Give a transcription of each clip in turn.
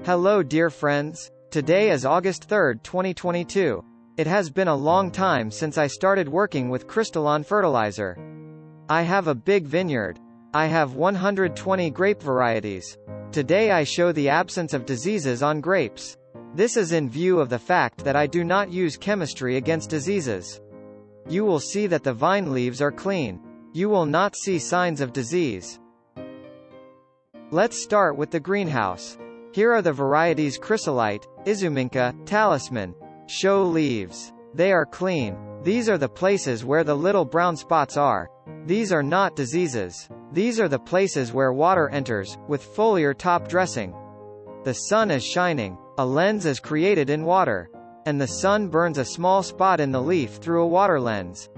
Hello dear friends. Today is August 3, 2022. It has been a long time since I started working with crystalline fertilizer. I have a big vineyard. I have 120 grape varieties. Today I show the absence of diseases on grapes. This is in view of the fact that I do not use chemistry against diseases. You will see that the vine leaves are clean. You will not see signs of disease. Let's start with the greenhouse. Here are the varieties Chrysolite, Izuminka, Talisman. Show leaves. They are clean. These are the places where the little brown spots are. These are not diseases. These are the places where water enters, with foliar top dressing. The sun is shining. A lens is created in water. And the sun burns a small spot in the leaf through a water lens.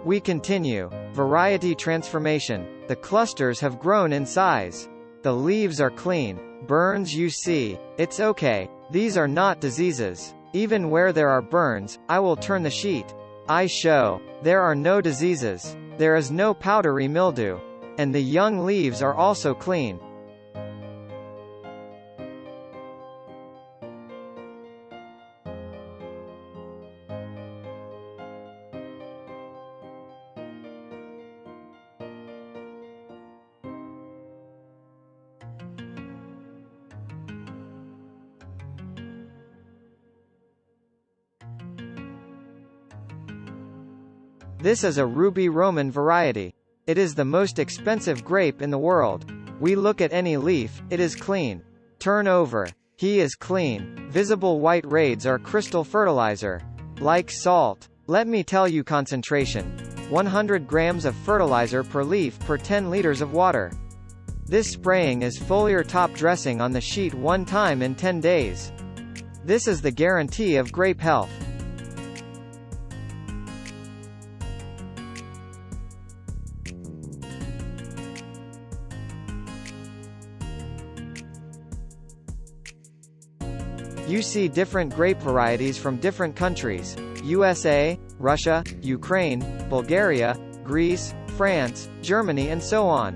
We continue. Variety transformation. The clusters have grown in size. The leaves are clean. Burns you see. It's okay. These are not diseases. Even where there are burns, I will turn the sheet. I show. There are no diseases. There is no powdery mildew. And the young leaves are also clean. This is a Ruby Roman variety. It is the most expensive grape in the world. We look at any leaf, it is clean. Turn over. He is clean. Visible white raids are crystal fertilizer. Like salt. Let me tell you concentration. 100 grams of fertilizer per leaf per 10 liters of water. This spraying is foliar top dressing on the sheet one time in 10 days. This is the guarantee of grape health. You see different grape varieties from different countries: USA, Russia, Ukraine, Bulgaria, Greece, France, Germany and so on.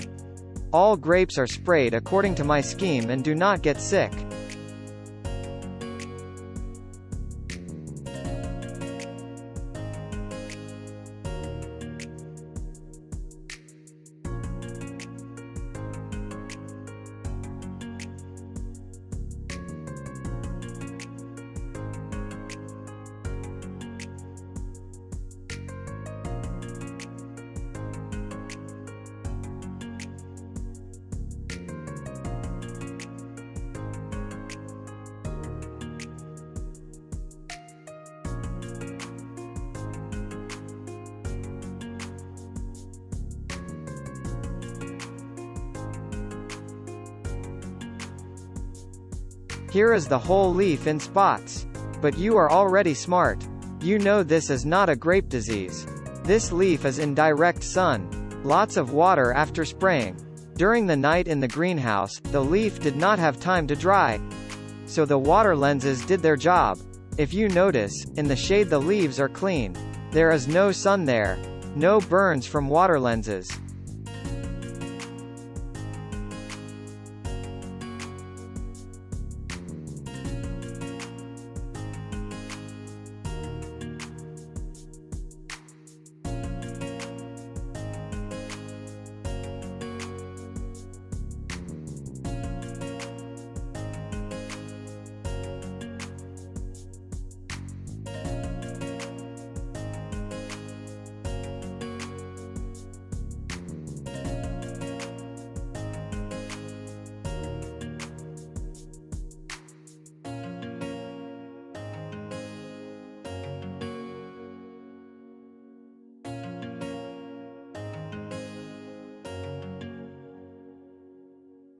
All grapes are sprayed according to my scheme and do not get sick. Here is the whole leaf in spots. But you are already smart. You know this is not a grape disease. This leaf is in direct sun. Lots of water after spraying. During the night in the greenhouse, the leaf did not have time to dry. So the water lenses did their job. If you notice, in the shade the leaves are clean. There is no sun there. No burns from water lenses.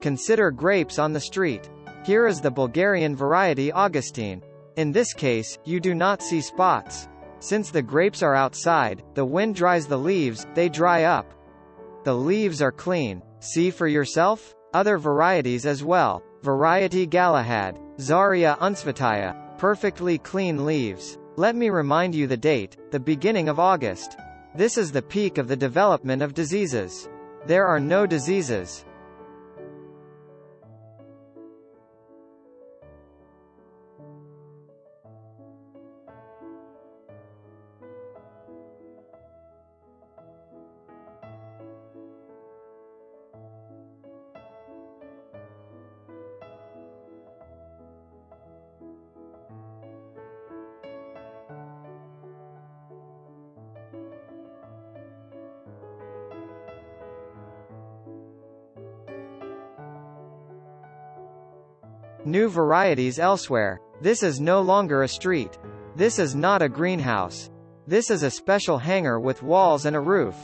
Consider grapes on the street. Here is the Bulgarian variety Augustine. In this case, you do not see spots. Since the grapes are outside, the wind dries the leaves, they dry up. The leaves are clean. See for yourself? Other varieties as well. Variety Galahad, Zaria unsvataya, perfectly clean leaves. Let me remind you the date, the beginning of August. This is the peak of the development of diseases. There are no diseases. New varieties elsewhere. This is no longer a street. This is not a greenhouse. This is a special hangar with walls and a roof.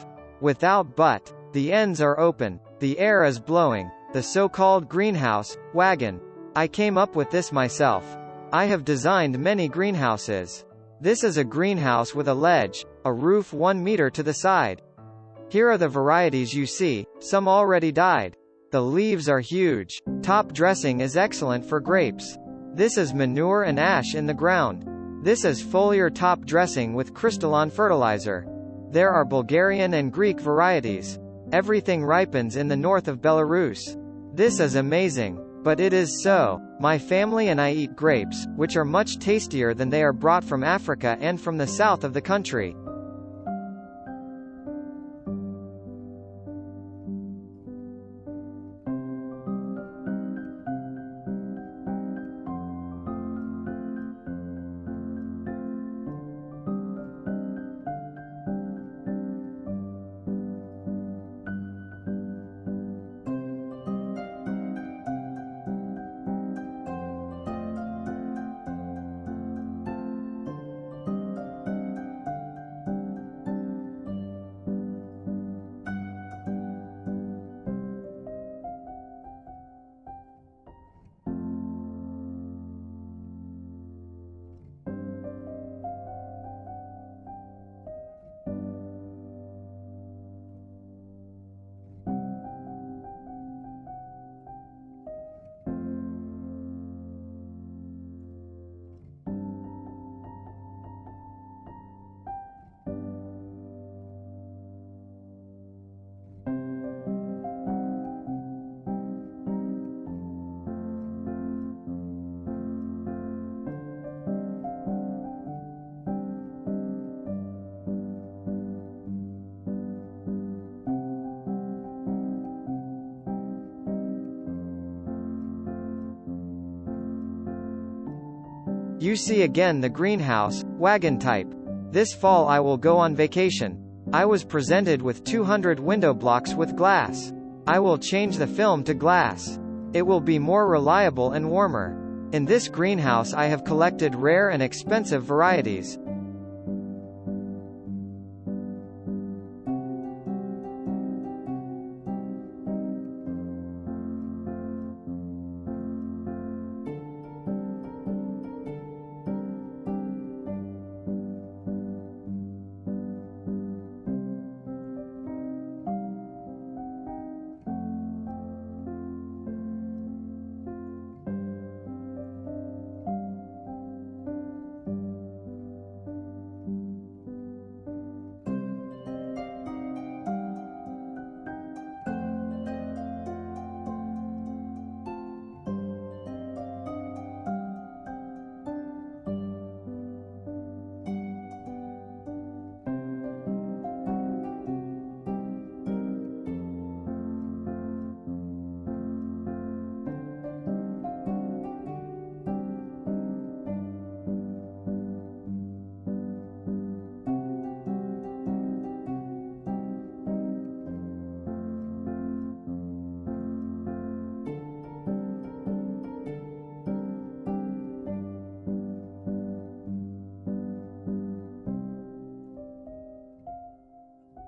Without but. The ends are open. The air is blowing. The so-called greenhouse, wagon. I came up with this myself. I have designed many greenhouses. This is a greenhouse with a ledge, a roof 1 meter to the side. Here are the varieties you see, some already died. The leaves are huge. Top dressing is excellent for grapes. This is manure and ash in the ground. This is foliar top dressing with crystalline fertilizer. There are Bulgarian and Greek varieties. Everything ripens in the north of Belarus. This is amazing. But it is so. My family and I eat grapes, which are much tastier than they are brought from Africa and from the south of the country. You see again the greenhouse, wagon type. This fall I will go on vacation. I was presented with 200 window blocks with glass. I will change the film to glass. It will be more reliable and warmer. In this greenhouse I have collected rare and expensive varieties.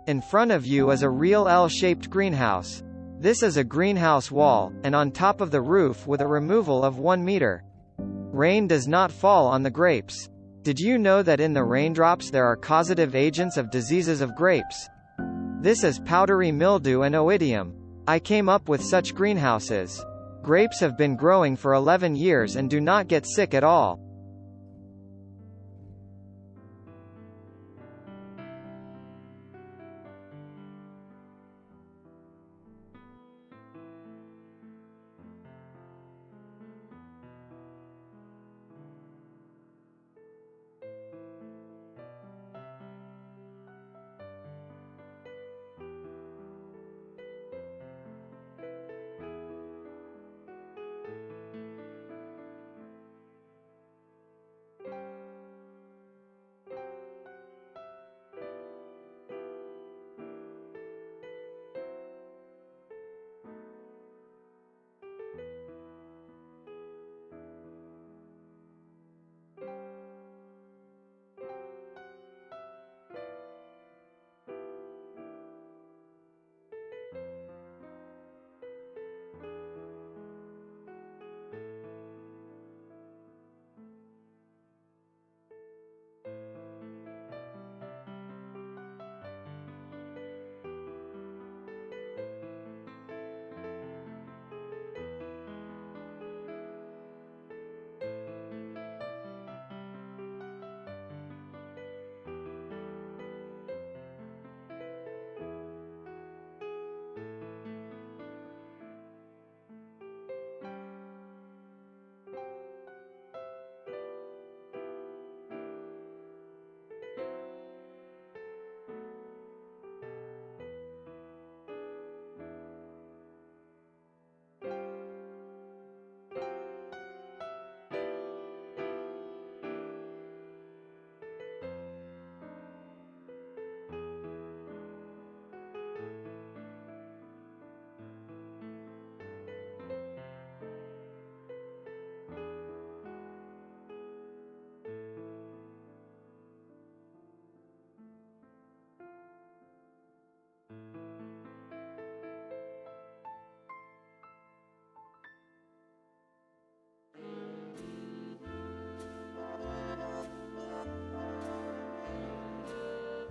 In front of you is a real L-shaped greenhouse. This is a greenhouse wall, and on top of the roof with a removal of 1 meter. Rain does not fall on the grapes. Did you know that in the raindrops there are causative agents of diseases of grapes? This is powdery mildew and oidium. I came up with such greenhouses. Grapes have been growing for 11 years and do not get sick at all.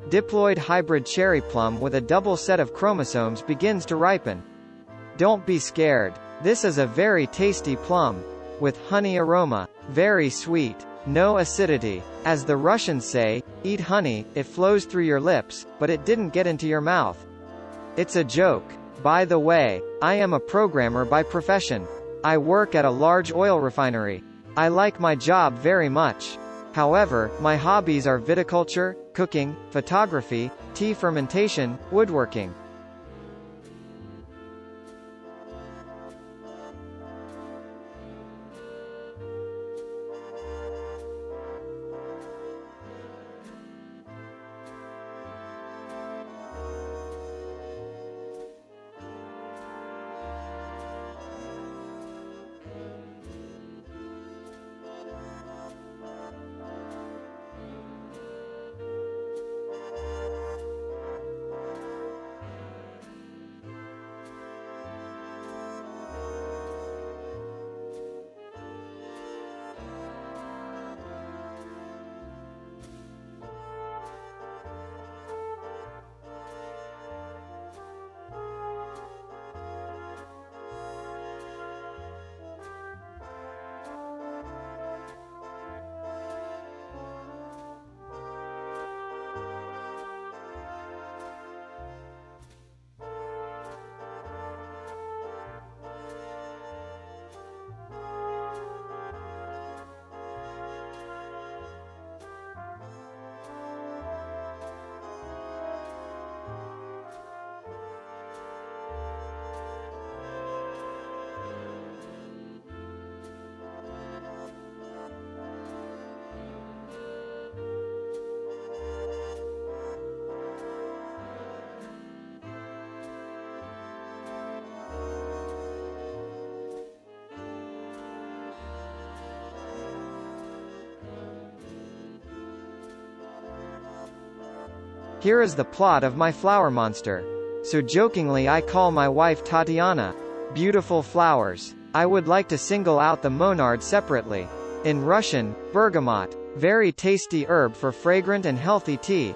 Diploid hybrid cherry plum with a double set of chromosomes begins to ripen. Don't be scared. This is a very tasty plum. With honey aroma. Very sweet. No acidity. As the Russians say, eat honey, it flows through your lips, but it didn't get into your mouth. It's a joke. By the way, I am a programmer by profession. I work at a large oil refinery. I like my job very much. However, my hobbies are viticulture, cooking, photography, tea fermentation, woodworking. Here is the plot of my flower monster. So jokingly I call my wife Tatiana. Beautiful flowers. I would like to single out the monard separately. In Russian, bergamot. Very tasty herb for fragrant and healthy tea.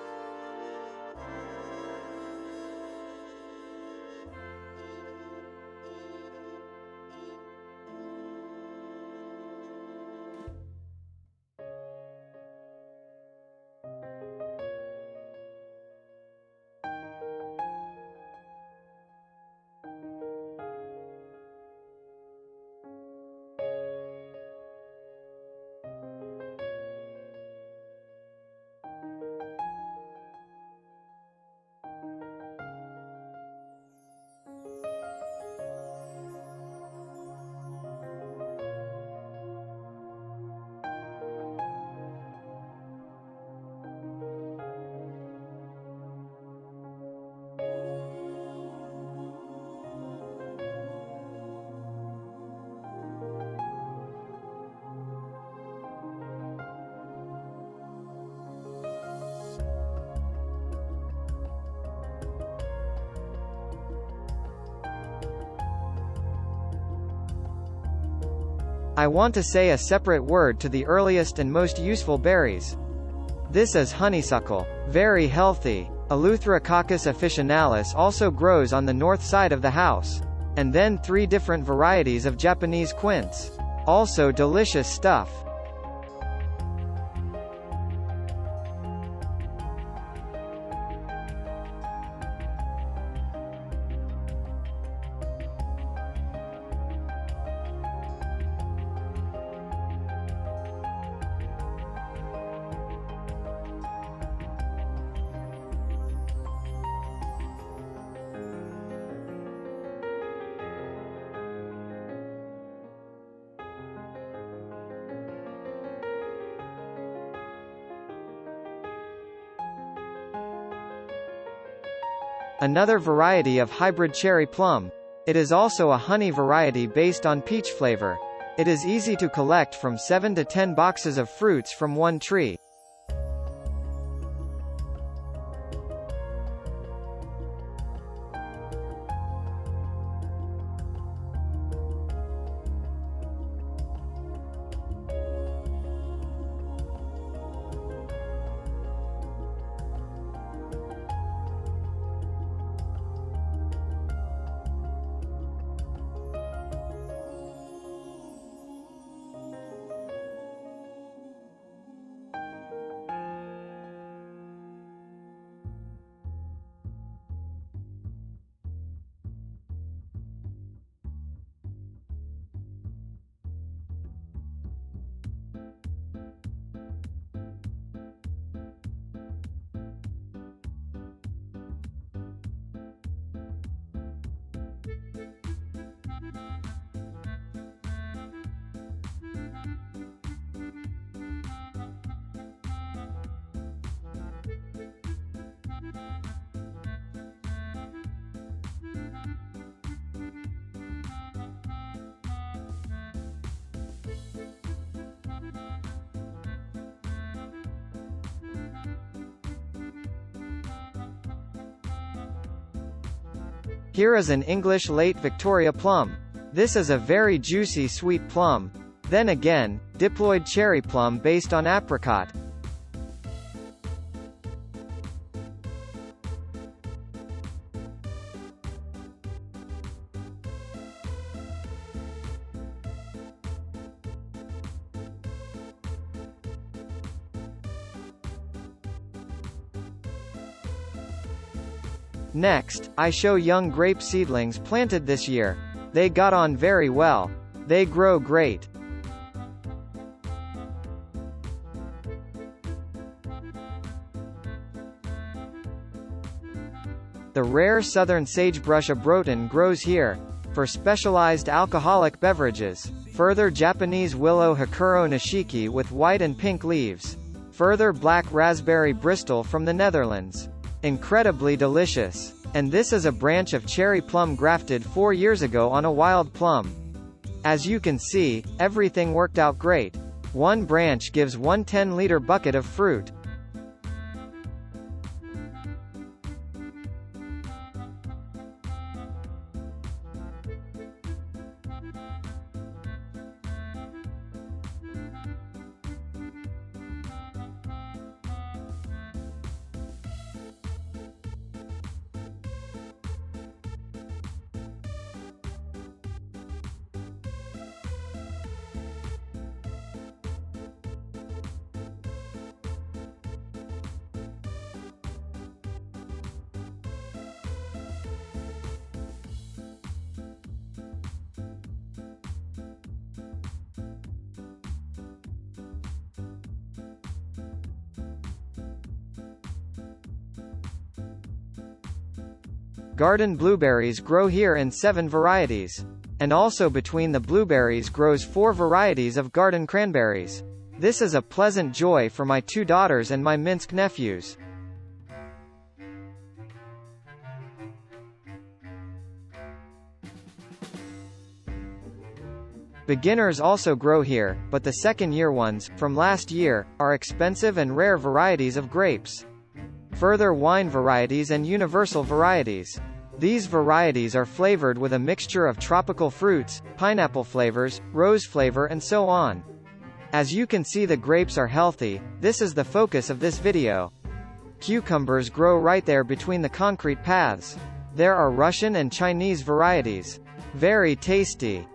I want to say a separate word to the earliest and most useful berries. This is honeysuckle. Very healthy. Eleutherococcus officinalis also grows on the north side of the house. And then 3 different varieties of Japanese quince. Also delicious stuff. Another variety of hybrid cherry plum. It is also a honey variety based on peach flavor. It is easy to collect from 7 to 10 boxes of fruits from one tree. Here is an English late Victoria plum. This is a very juicy sweet plum. Then again, diploid cherry plum based on apricot. Next, I show young grape seedlings planted this year. They got on very well. They grow great. The rare southern sagebrush abrotan grows here, for specialized alcoholic beverages. Further Japanese willow Hakuro nishiki with white and pink leaves. Further black raspberry Bristol from the Netherlands. Incredibly delicious. And this is a branch of cherry plum grafted 4 years ago on a wild plum. As you can see, everything worked out great. One branch gives one 10-liter bucket of fruit. Garden blueberries grow here in 7 varieties. And also between the blueberries grows 4 varieties of garden cranberries. This is a pleasant joy for my 2 daughters and my Minsk nephews. Beginners also grow here, but the second-year ones, from last year, are expensive and rare varieties of grapes. Further wine varieties and universal varieties. These varieties are flavored with a mixture of tropical fruits, pineapple flavors, rose flavor and so on. As you can see, the grapes are healthy. This is the focus of this video. Cucumbers grow right there between the concrete paths. There are Russian and Chinese varieties. Very tasty.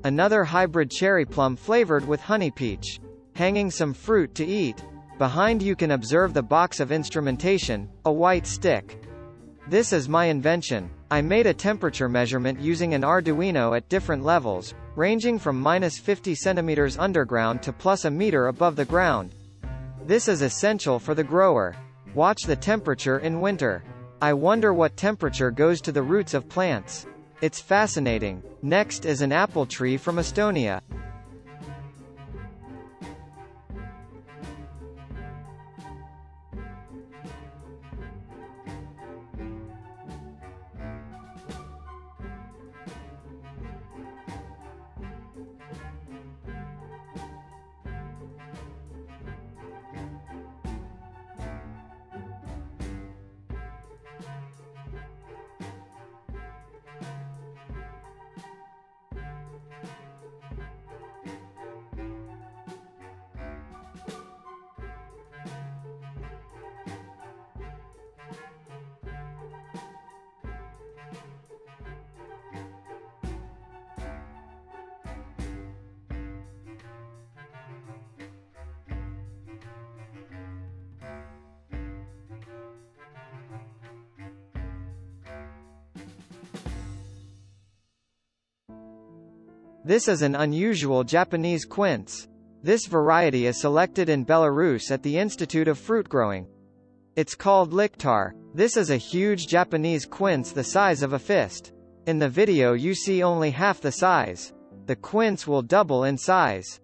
Another hybrid cherry plum flavored with honey peach. Hanging some fruit to eat. Behind you can observe the box of instrumentation, a white stick. This is my invention. I made a temperature measurement using an Arduino at different levels, ranging from -50 centimeters underground to +1 meter above the ground. This is essential for the grower. Watch the temperature in winter. I wonder what temperature goes to the roots of plants. It's fascinating. Next is an apple tree from Estonia. This is an unusual Japanese quince. This variety is selected in Belarus at the Institute of Fruit Growing. It's called Liktar. This is a huge Japanese quince the size of a fist. In the video you see only half the size. The quince will double in size.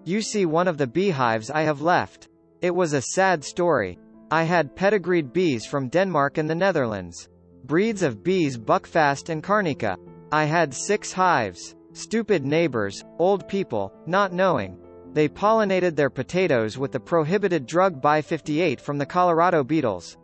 You see one of the beehives I have left. It was a sad story. I had pedigreed bees from Denmark and the Netherlands. Breeds of bees Buckfast and Carnica. I had 6 hives. Stupid neighbors, old people, not knowing. They pollinated their potatoes with the prohibited drug Bi-58 from the Colorado beetles.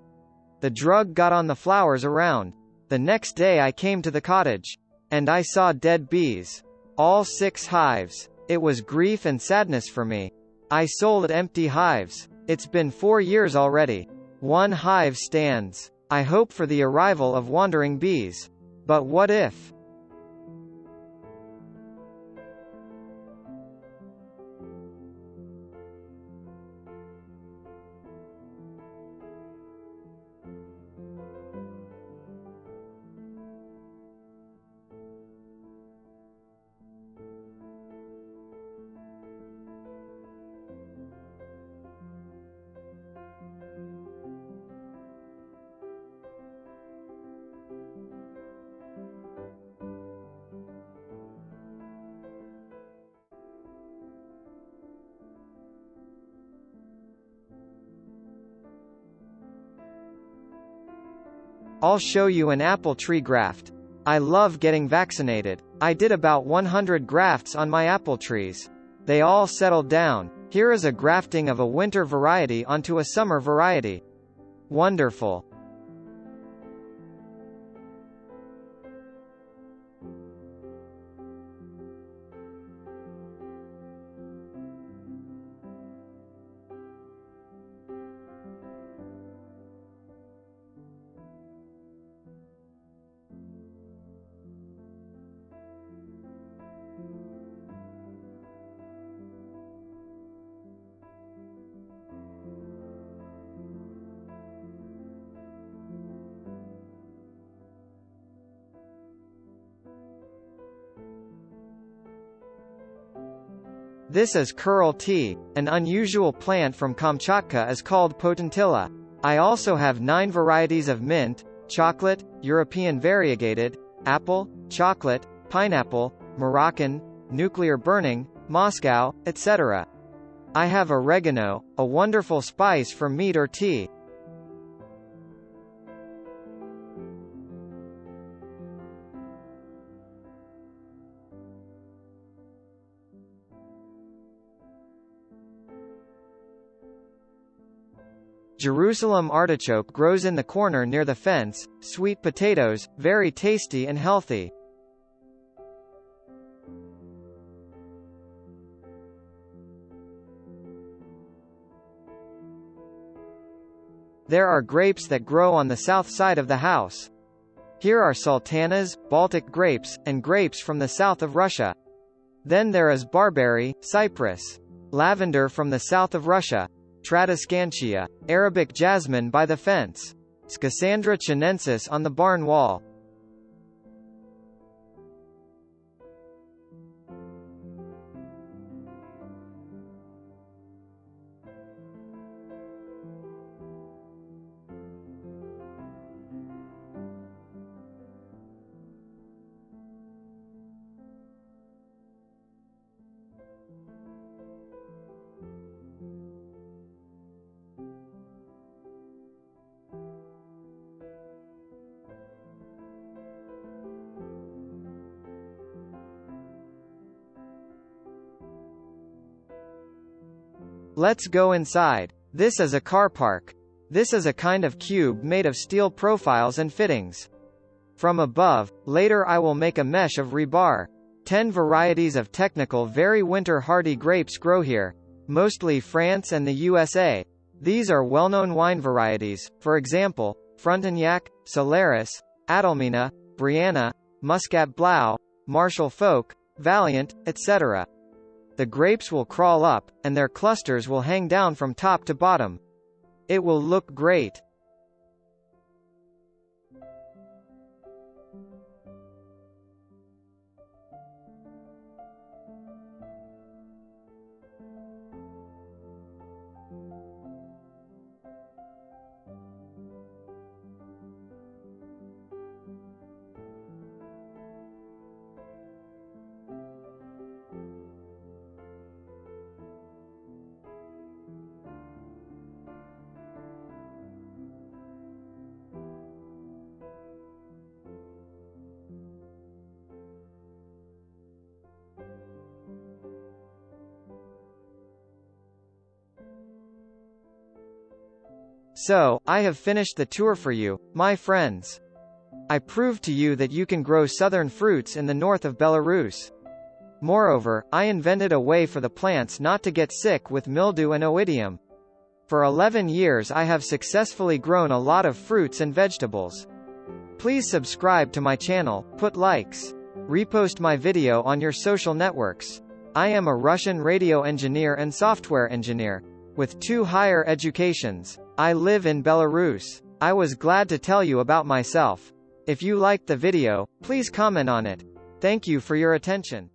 The drug got on the flowers around. The next day I came to the cottage. And I saw dead bees. All 6 hives. It was grief and sadness for me. I sold empty hives. It's been 4 years already. 1 hive stands. I hope for the arrival of wandering bees. But what if? I'll show you an apple tree graft. I love getting vaccinated. I did about 100 grafts on my apple trees. They all settled down. Here is a grafting of a winter variety onto a summer variety. Wonderful. This is curl tea. An unusual plant from Kamchatka is called potentilla. I also have 9 varieties of mint, chocolate, European variegated, apple, chocolate, pineapple, Moroccan, nuclear burning, Moscow, etc. I have oregano, a wonderful spice for meat or tea. Jerusalem artichoke grows in the corner near the fence. Sweet potatoes, very tasty and healthy. There are grapes that grow on the south side of the house. Here are sultanas, Baltic grapes, and grapes from the south of Russia. Then there is barberry, cypress, lavender from the south of Russia, Tradescantia, Arabic jasmine by the fence, Schisandra chinensis on the barn wall. Let's go inside. This is a car park. This is a kind of cube made of steel profiles and fittings. From above, later I will make a mesh of rebar. 10 varieties of technical very winter hardy grapes grow here, mostly France and the USA. These are well-known wine varieties, for example, Frontignac, Solaris, Adelmina, Brianna, Muscat Blau, Marshall Folk, Valiant, etc. The grapes will crawl up, and their clusters will hang down from top to bottom. It will look great. So, I have finished the tour for you, my friends. I proved to you that you can grow southern fruits in the north of Belarus. Moreover, I invented a way for the plants not to get sick with mildew and oidium. For 11 years I have successfully grown a lot of fruits and vegetables. Please subscribe to my channel, put likes, repost my video on your social networks. I am a Russian radio engineer and software engineer, with 2 higher educations. I live in Belarus. I was glad to tell you about myself. If you liked the video, please comment on it. Thank you for your attention.